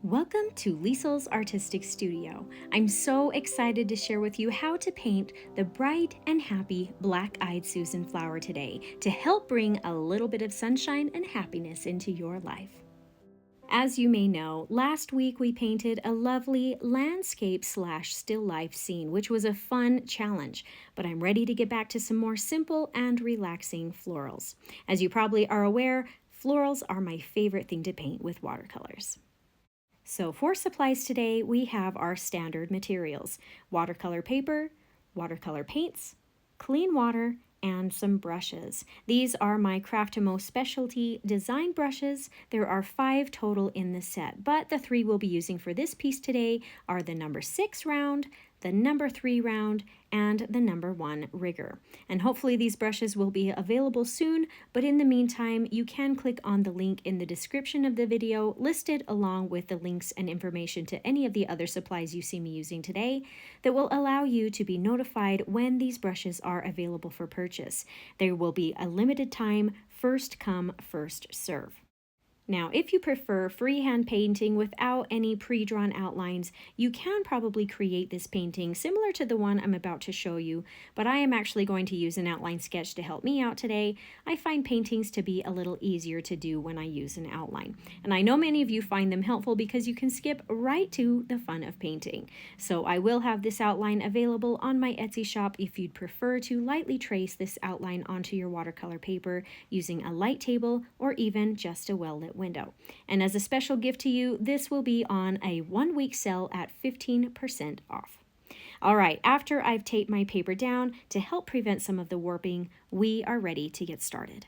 Welcome to Liesl's Artistic Studio. I'm so excited to share with you how to paint the bright and happy black-eyed Susan flower today to help bring a little bit of sunshine and happiness into your life. As you may know, last week we painted a lovely landscape/still life scene, which was a fun challenge, but I'm ready to get back to some more simple and relaxing florals. As you probably are aware, florals are my favorite thing to paint with watercolors. So for supplies today, we have our standard materials: watercolor paper, watercolor paints, clean water, and some brushes. These are my Craftimo specialty design brushes. There are 5 total in the set, but the 3 we'll be using for this piece today are the number 6 round, the number 3 round, and the number 1 rigger. And hopefully these brushes will be available soon, but in the meantime, you can click on the link in the description of the video listed along with the links and information to any of the other supplies you see me using today that will allow you to be notified when these brushes are available for purchase. There will be a limited time, first come, first serve. Now, if you prefer freehand painting without any pre-drawn outlines, you can probably create this painting similar to the one I'm about to show you, but I am actually going to use an outline sketch to help me out today. I find paintings to be a little easier to do when I use an outline, and I know many of you find them helpful because you can skip right to the fun of painting. So I will have this outline available on my Etsy shop if you'd prefer to lightly trace this outline onto your watercolor paper using a light table or even just a well-lit window. And as a special gift to you, this will be on a 1-week sale at 15% off. All right, after I've taped my paper down to help prevent some of the warping, we are ready to get started.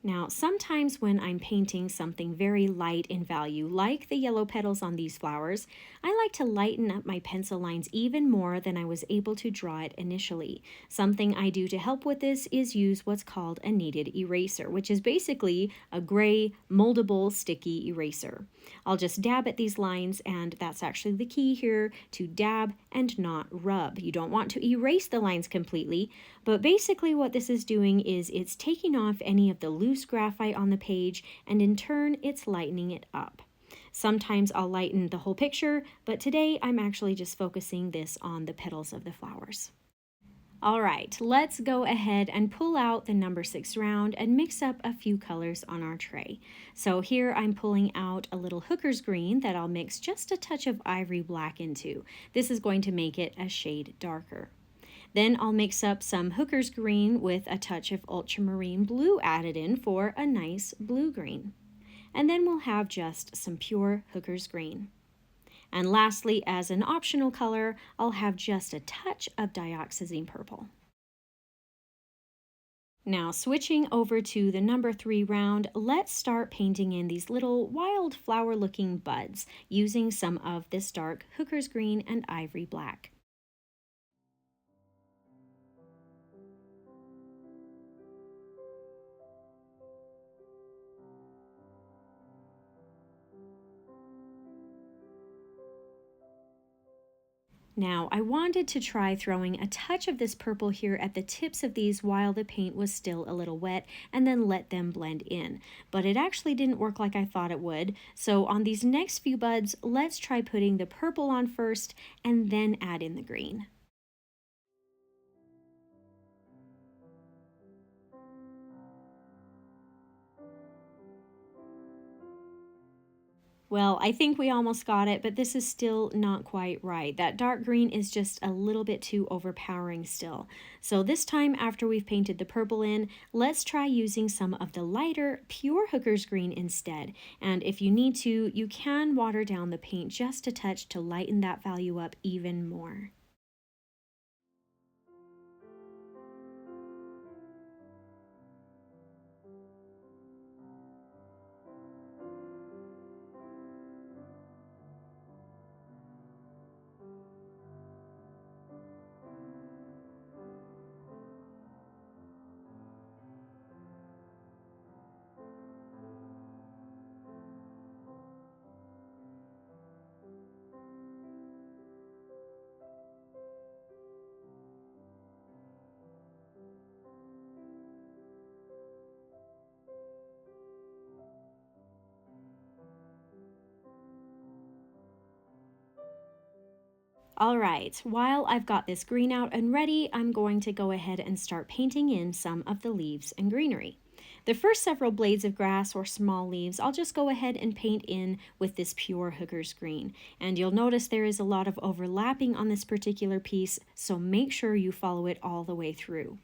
Now, sometimes when I'm painting something very light in value, like the yellow petals on these flowers, I like to lighten up my pencil lines even more than I was able to draw it initially. Something I do to help with this is use what's called a kneaded eraser, which is basically a gray, moldable, sticky eraser. I'll just dab at these lines, and that's actually the key here, to dab and not rub. You don't want to erase the lines completely, but basically what this is doing is it's taking off any of the loose graphite on the page, and in turn it's lightening it up. Sometimes I'll lighten the whole picture, but today I'm actually just focusing this on the petals of the flowers. All right, let's go ahead and pull out the number 6 round and mix up a few colors on our tray. So here I'm pulling out a little hooker's green that I'll mix just a touch of ivory black into. This is going to make it a shade darker. Then I'll mix up some hooker's green with a touch of ultramarine blue added in for a nice blue-green. And then we'll have just some pure hooker's green. And lastly, as an optional color, I'll have just a touch of dioxazine purple. Now, switching over to the number 3 round, let's start painting in these little wildflower-looking buds using some of this dark hooker's green and ivory black. Now, I wanted to try throwing a touch of this purple here at the tips of these while the paint was still a little wet, and then let them blend in. But it actually didn't work like I thought it would. So on these next few buds, let's try putting the purple on first and then add in the green. Well, I think we almost got it, but this is still not quite right. That dark green is just a little bit too overpowering still. So this time, after we've painted the purple in, let's try using some of the lighter, pure hooker's green instead. And if you need to, you can water down the paint just a touch to lighten that value up even more. All right, while I've got this green out and ready, I'm going to go ahead and start painting in some of the leaves and greenery. The first several blades of grass or small leaves, I'll just go ahead and paint in with this pure hooker's green. And you'll notice there is a lot of overlapping on this particular piece, so make sure you follow it all the way through.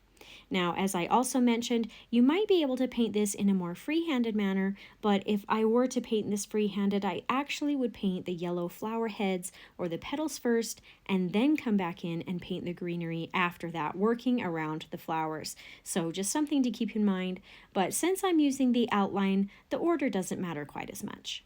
Now, as I also mentioned, you might be able to paint this in a more free-handed manner, but if I were to paint this free-handed, I actually would paint the yellow flower heads or the petals first, and then come back in and paint the greenery after that, working around the flowers. So just something to keep in mind, but since I'm using the outline, the order doesn't matter quite as much.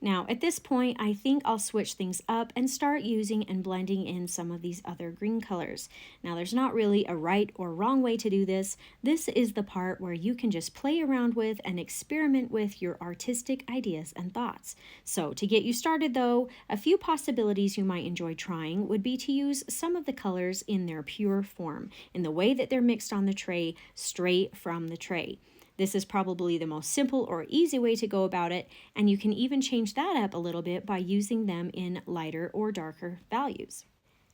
Now, at this point, I think I'll switch things up and start using and blending in some of these other green colors. Now, there's not really a right or wrong way to do this. This is the part where you can just play around with and experiment with your artistic ideas and thoughts. So, to get you started though, a few possibilities you might enjoy trying would be to use some of the colors in their pure form, in the way that they're mixed on the tray, straight from the tray. This is probably the most simple or easy way to go about it, and you can even change that up a little bit by using them in lighter or darker values.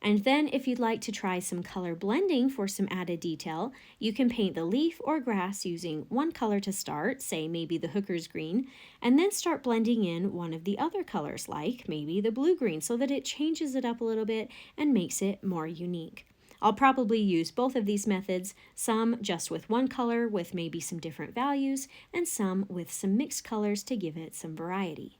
And then if you'd like to try some color blending for some added detail, you can paint the leaf or grass using one color to start, say maybe the hooker's green, and then start blending in one of the other colors, like maybe the blue-green, so that it changes it up a little bit and makes it more unique. I'll probably use both of these methods, some just with one color with maybe some different values, and some with some mixed colors to give it some variety.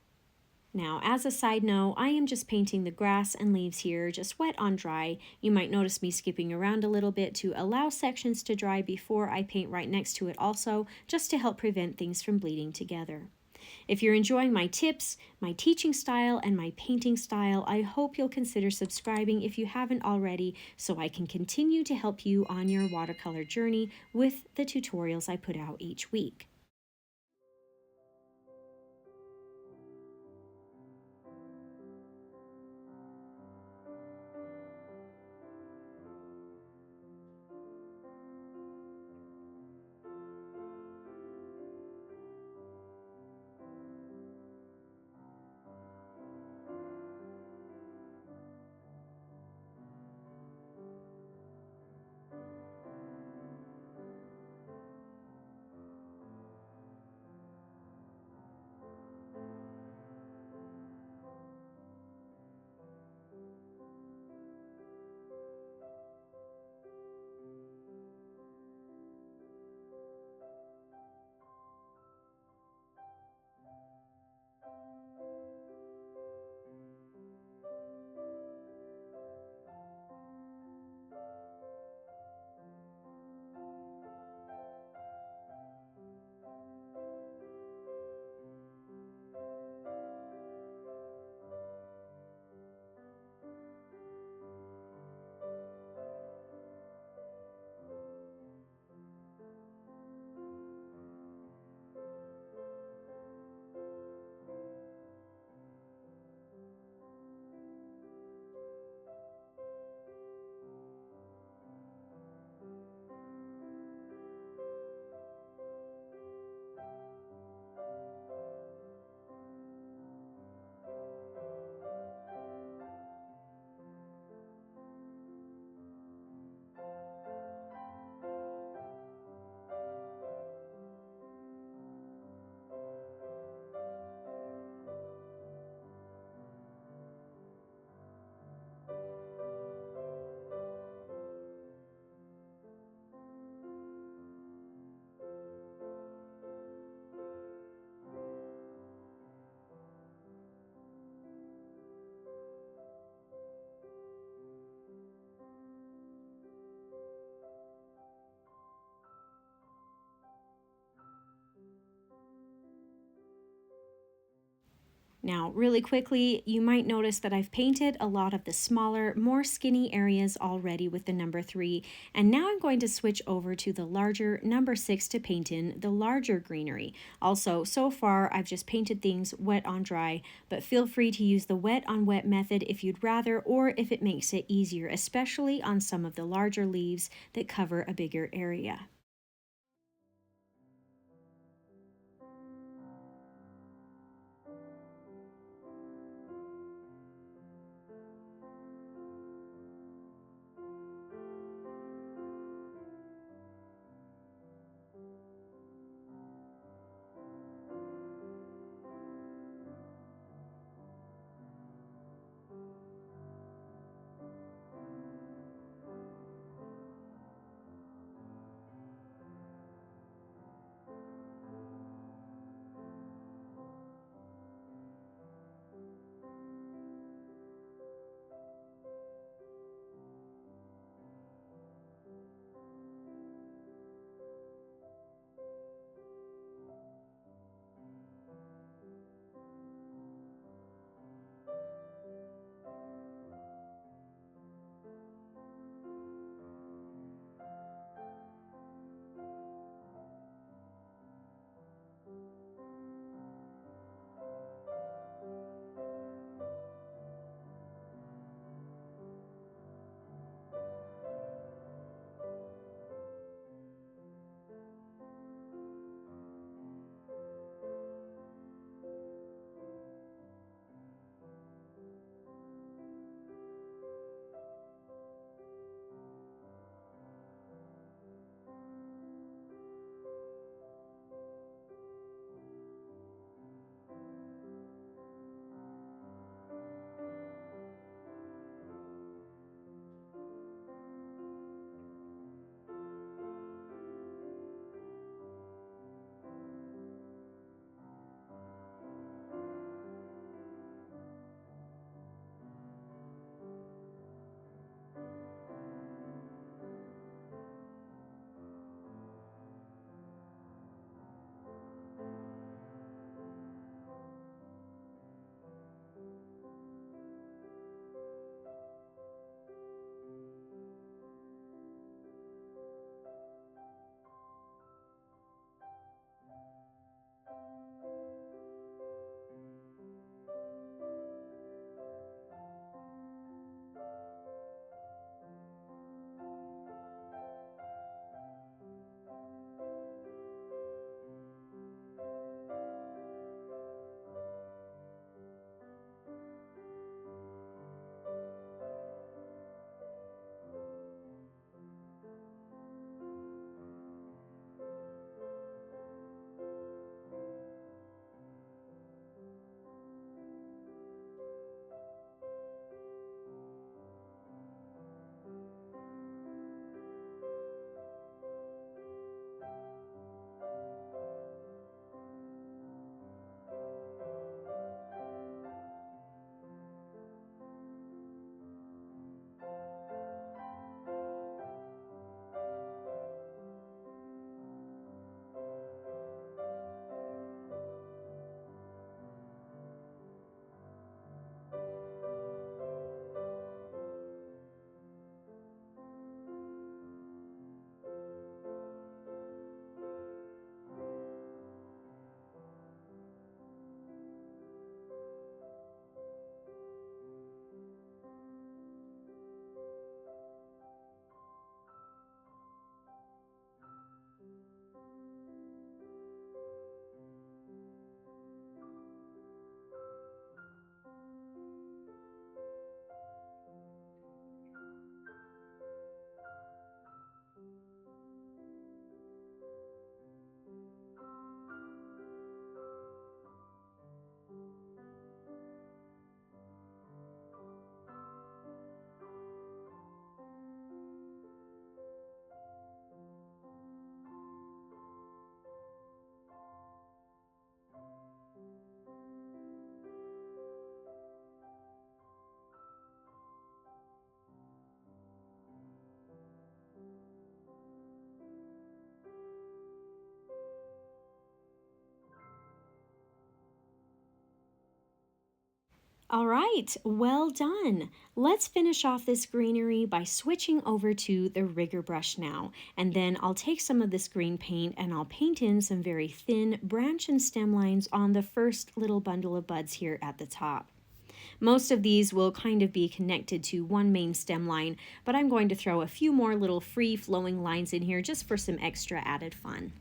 Now, as a side note, I am just painting the grass and leaves here, just wet on dry. You might notice me skipping around a little bit to allow sections to dry before I paint right next to it also, just to help prevent things from bleeding together. If you're enjoying my tips, my teaching style, and my painting style, I hope you'll consider subscribing if you haven't already, so I can continue to help you on your watercolor journey with the tutorials I put out each week. Now, really quickly, you might notice that I've painted a lot of the smaller, more skinny areas already with the number 3, and now I'm going to switch over to the larger number 6 to paint in the larger greenery. Also, so far I've just painted things wet on dry, but feel free to use the wet on wet method if you'd rather, or if it makes it easier, especially on some of the larger leaves that cover a bigger area. All right, well done. Let's finish off this greenery by switching over to the rigger brush now. And then I'll take some of this green paint and I'll paint in some very thin branch and stem lines on the first little bundle of buds here at the top. Most of these will kind of be connected to one main stem line, but I'm going to throw a few more little free flowing lines in here just for some extra added fun.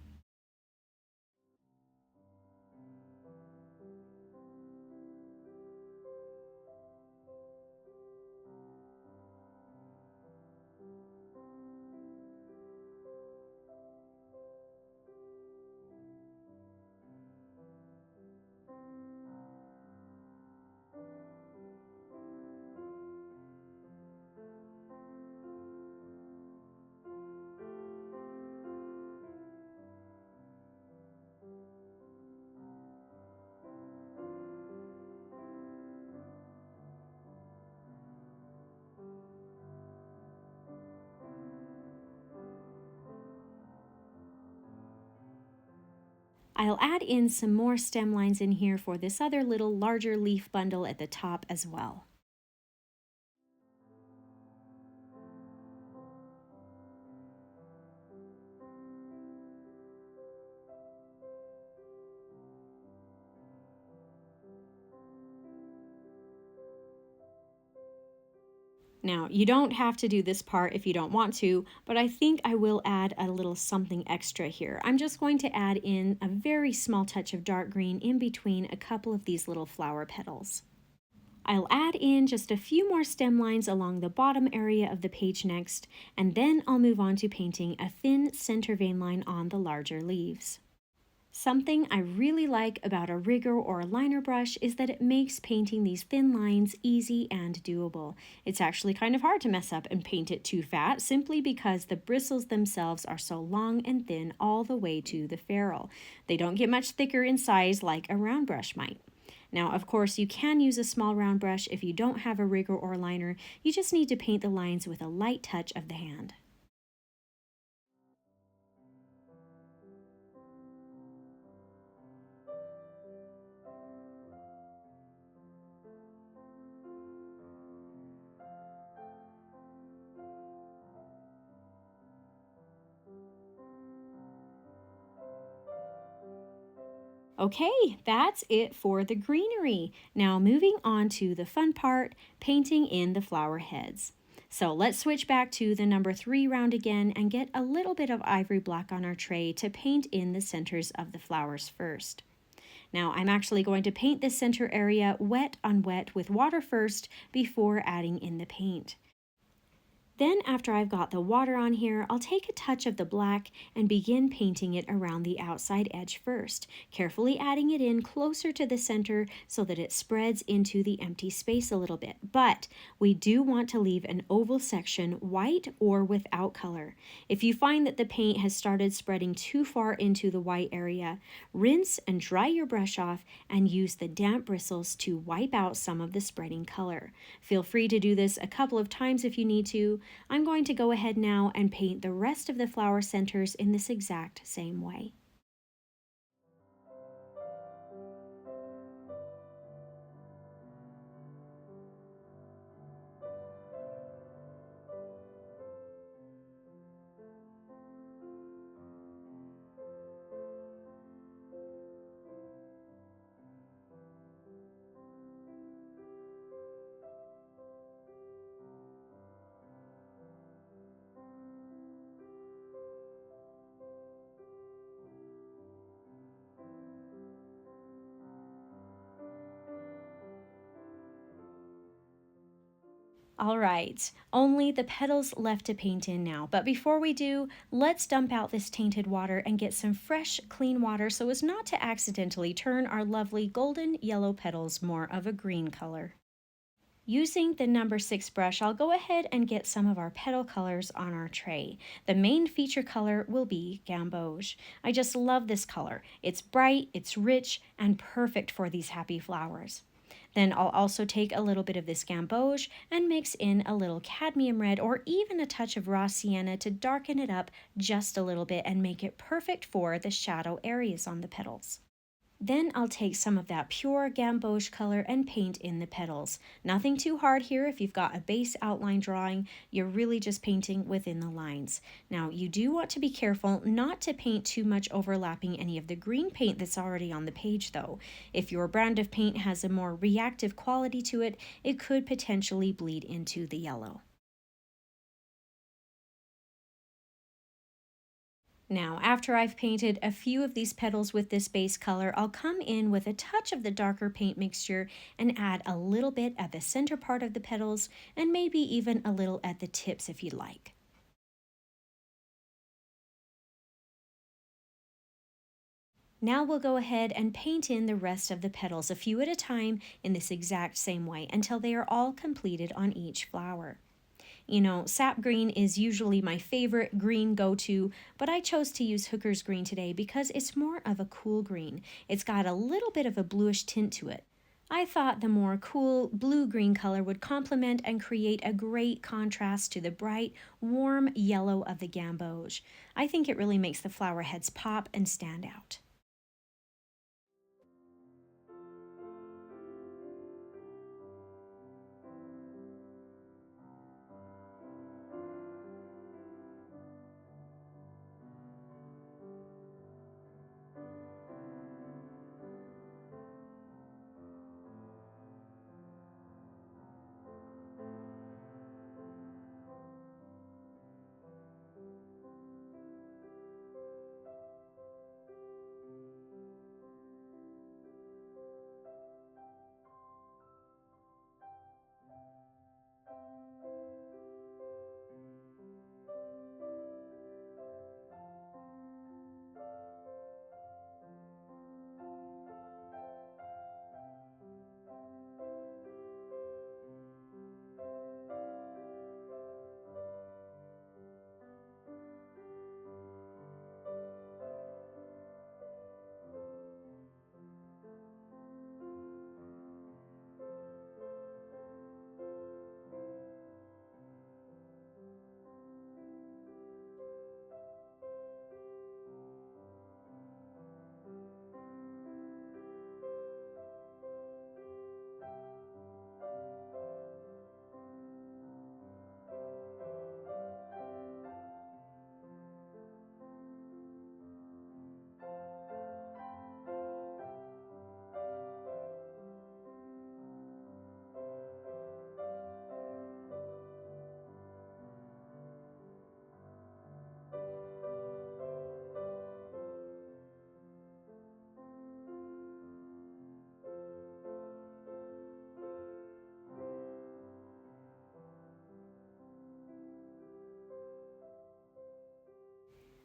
I'll add in some more stem lines in here for this other little larger leaf bundle at the top as well. Now, you don't have to do this part if you don't want to, but I think I will add a little something extra here. I'm just going to add in a very small touch of dark green in between a couple of these little flower petals. I'll add in just a few more stem lines along the bottom area of the page next, and then I'll move on to painting a thin center vein line on the larger leaves. Something I really like about a rigger or a liner brush is that it makes painting these thin lines easy and doable. It's actually kind of hard to mess up and paint it too fat simply because the bristles themselves are so long and thin all the way to the ferrule. They don't get much thicker in size like a round brush might. Now, of course, you can use a small round brush if you don't have a rigger or liner. You just need to paint the lines with a light touch of the hand. Okay, that's it for the greenery. Now moving on to the fun part, painting in the flower heads. So let's switch back to the number 3 round again and get a little bit of ivory black on our tray to paint in the centers of the flowers first. Now I'm actually going to paint this center area wet on wet with water first before adding in the paint. Then after I've got the water on here, I'll take a touch of the black and begin painting it around the outside edge first, carefully adding it in closer to the center so that it spreads into the empty space a little bit. But we do want to leave an oval section white or without color. If you find that the paint has started spreading too far into the white area, rinse and dry your brush off and use the damp bristles to wipe out some of the spreading color. Feel free to do this a couple of times if you need to. I'm going to go ahead now and paint the rest of the flower centers in this exact same way. All right, only the petals left to paint in now. But before we do, let's dump out this tainted water and get some fresh, clean water so as not to accidentally turn our lovely golden yellow petals more of a green color. Using the number 6 brush, I'll go ahead and get some of our petal colors on our tray. The main feature color will be Gamboge. I just love this color. It's bright, it's rich, and perfect for these happy flowers. Then I'll also take a little bit of this Gamboge and mix in a little cadmium red or even a touch of raw sienna to darken it up just a little bit and make it perfect for the shadow areas on the petals. Then I'll take some of that pure Gamboge color and paint in the petals. Nothing too hard here. If you've got a base outline drawing, you're really just painting within the lines. Now, you do want to be careful not to paint too much overlapping any of the green paint that's already on the page though. If your brand of paint has a more reactive quality to it, it could potentially bleed into the yellow. Now, after I've painted a few of these petals with this base color, I'll come in with a touch of the darker paint mixture and add a little bit at the center part of the petals and maybe even a little at the tips if you'd like. Now we'll go ahead and paint in the rest of the petals a few at a time in this exact same way until they are all completed on each flower. You know, sap green is usually my favorite green go-to, but I chose to use Hooker's green today because it's more of a cool green. It's got a little bit of a bluish tint to it. I thought the more cool blue-green color would complement and create a great contrast to the bright, warm yellow of the Gamboge. I think it really makes the flower heads pop and stand out.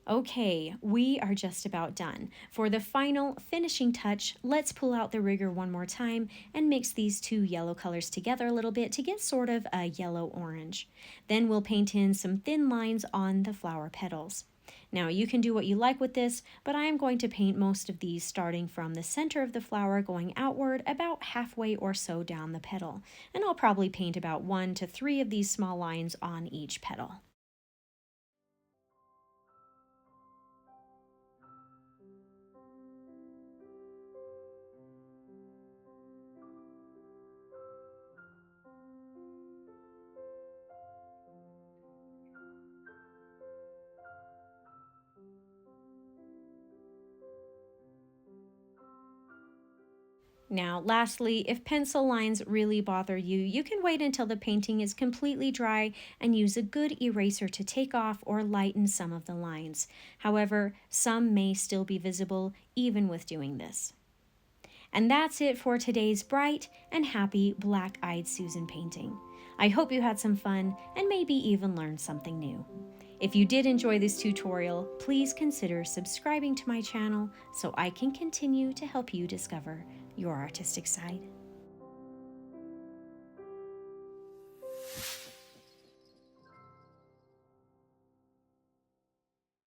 Okay, we are just about done. For the final finishing touch, let's pull out the rigger one more time and mix these two yellow colors together a little bit to get sort of a yellow-orange. Then we'll paint in some thin lines on the flower petals. Now you can do what you like with this, but I am going to paint most of these starting from the center of the flower going outward about halfway or so down the petal. And I'll probably paint about 1 to 3 of these small lines on each petal. Now, lastly, if pencil lines really bother you, you can wait until the painting is completely dry and use a good eraser to take off or lighten some of the lines. However, some may still be visible even with doing this. And that's it for today's bright and happy Black-Eyed Susan painting. I hope you had some fun and maybe even learned something new. If you did enjoy this tutorial, please consider subscribing to my channel so I can continue to help you discover your artistic side.